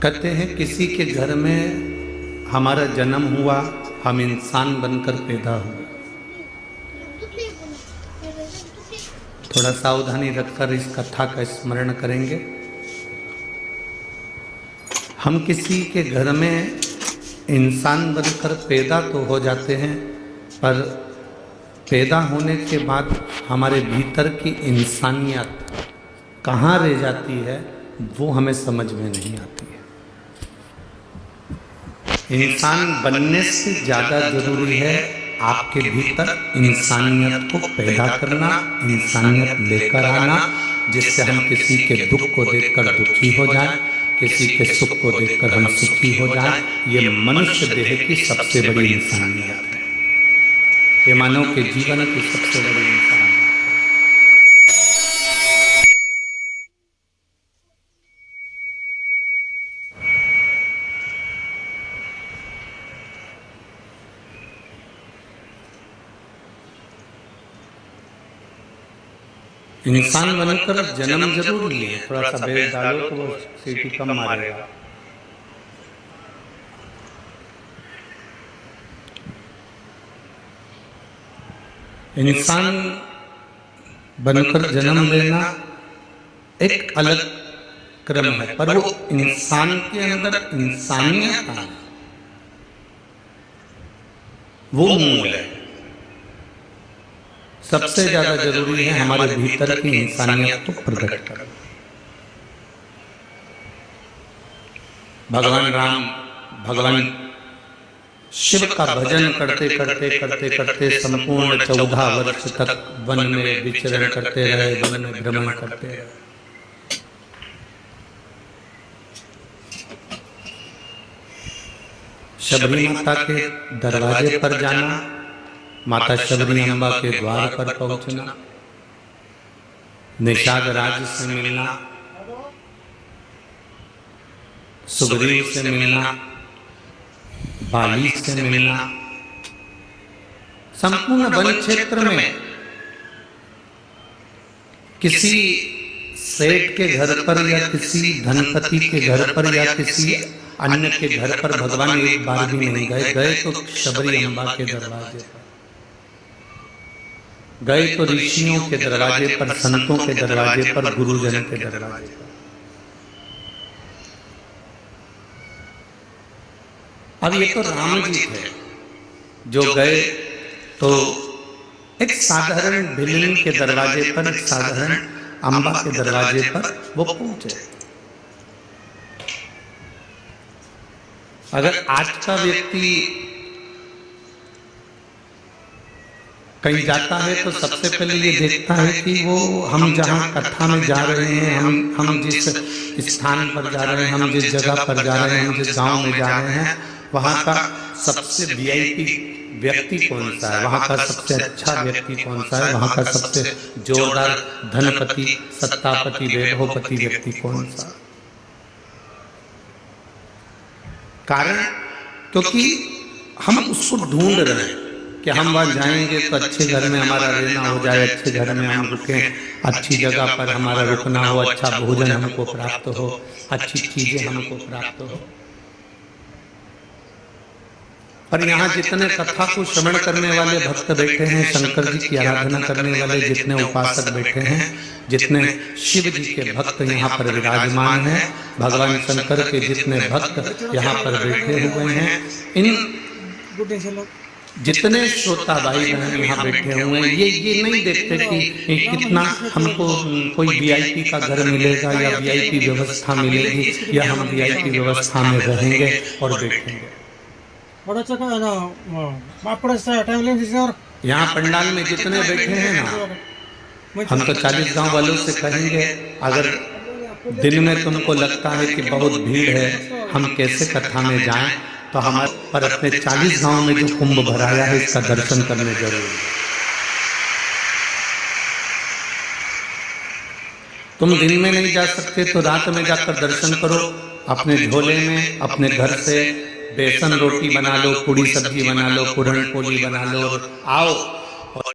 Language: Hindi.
कहते हैं किसी के घर में हमारा जन्म हुआ, हम इंसान बनकर पैदा हुए। थोड़ा सावधानी रखकर इस कथा का स्मरण करेंगे। हम किसी के घर में इंसान बनकर पैदा तो हो जाते हैं, पर पैदा होने के बाद हमारे भीतर की इंसानियत कहाँ रह जाती है वो हमें समझ में नहीं आती है। इंसान बनने से ज़्यादा जरूरी है आपके भीतर इंसानियत को पैदा करना, इंसानियत लेकर आना, जिससे हम किसी के दुख को देखकर दुखी हो जाएं, किसी के सुख को देखकर हम सुखी हो जाएं। ये मनुष्य देह की सबसे बड़ी इंसानियत है, ये मानव के जीवन की सबसे बड़ी इंसानियत है। इंसान बनकर जन्म जरूर लिए, थोड़ा सा बेल डालो तो वो सीटी कम मारेगा। इंसान बनकर जन्म लेना एक अलग क्रम है, पर वो इंसान के अंदर इंसानियत है, वो मूल है। सबसे ज्यादा जरूरी है हमारे भीतर की इंसानियत को प्रकट करना। भगवान राम, भगवान शिव का भजन करते करते करते करते संपूर्ण 14 वर्ष तक वन में विचरण करते रहे, वन में भ्रमण करते रहे। शबरी माता के दरवाजे पर जाना, माता शबरी अम्बा के द्वार पर पहुंचना, निषाद राज से मिलना, सुग्रीव से मिलना, बाली से मिलना, संपूर्ण वन क्षेत्र में किसी सेठ के घर पर या किसी धनपति के घर पर या किसी अन्य के घर पर भगवान एक बार भी नहीं गए। गए तो शबरी अम्बा के दरवाजे पर गए, तो ऋषियों के दरवाजे पर, संतों के दरवाजे पर, गुरुजन के दरवाजे पर। अब ये तो राम जी थे जो गए तो एक साधारण भिलनी के दरवाजे पर, एक साधारण अम्बा के दरवाजे पर वो पहुंचे। अगर आज का व्यक्ति कहीं जाता है तो सबसे पहले ये देखता है कि वो हम जहाँ कथा में जा रहे हैं, हम जिस स्थान पर जा रहे हैं, हम जिस जगह पर जा रहे हैं, हम जिस गांव में जा रहे हैं, वहाँ का सबसे वीआईपी व्यक्ति कौन सा है, वहाँ का सबसे अच्छा व्यक्ति कौन सा है, वहाँ का सबसे जोरदार धनपति, सत्तापति, वैभवपति व्यक्ति कौन सा। कारण क्योंकि हम उसको ढूंढ रहे हैं कि हम वहाँ जाएंगे तो अच्छे घर में हमारा रहना हो जाए, अच्छे घर में हम रुकें, अच्छी जगह पर हमारा रुकना हो, अच्छा भोजन हमको प्राप्त हो, अच्छी चीजें हमको प्राप्त हो। पर यहाँ जितने कथा को श्रवण करने वाले भक्त बैठे हैं, शंकर जी की आराधना करने वाले जितने उपासक बैठे हैं, जितने शिव जी के भक्त यहाँ पर विराजमान हैं, भगवान शंकर के जितने भक्त यहाँ पर बैठे हुए हैं, इन जितने श्रोता भाई बहन यहाँ बैठे हुए हैं, ये नहीं देखते कि कितना हमको कोई वीआईपी का घर मिलेगा या वीआईपी व्यवस्था मिलेगी या हम वीआईपी व्यवस्था में रहेंगे और बैठेंगे। यहाँ पंडाल में जितने बैठे हैं ना, हम तो 40 गांव वालों से कहेंगे, अगर दिन में तुमको लगता है कि बहुत भीड़ है, हम कैसे कथा में जाएं, तो हमारे पर अपने 40 गांव में जो कुंभ भराया है इसका दर्शन करने जरूरी है। तुम दिन में नहीं जा सकते तो रात में जाकर दर्शन करो। अपने झोले में अपने घर से बेसन रोटी बना लो, पूड़ी सब्जी बना लो, पूरन पोली बना लो, आओ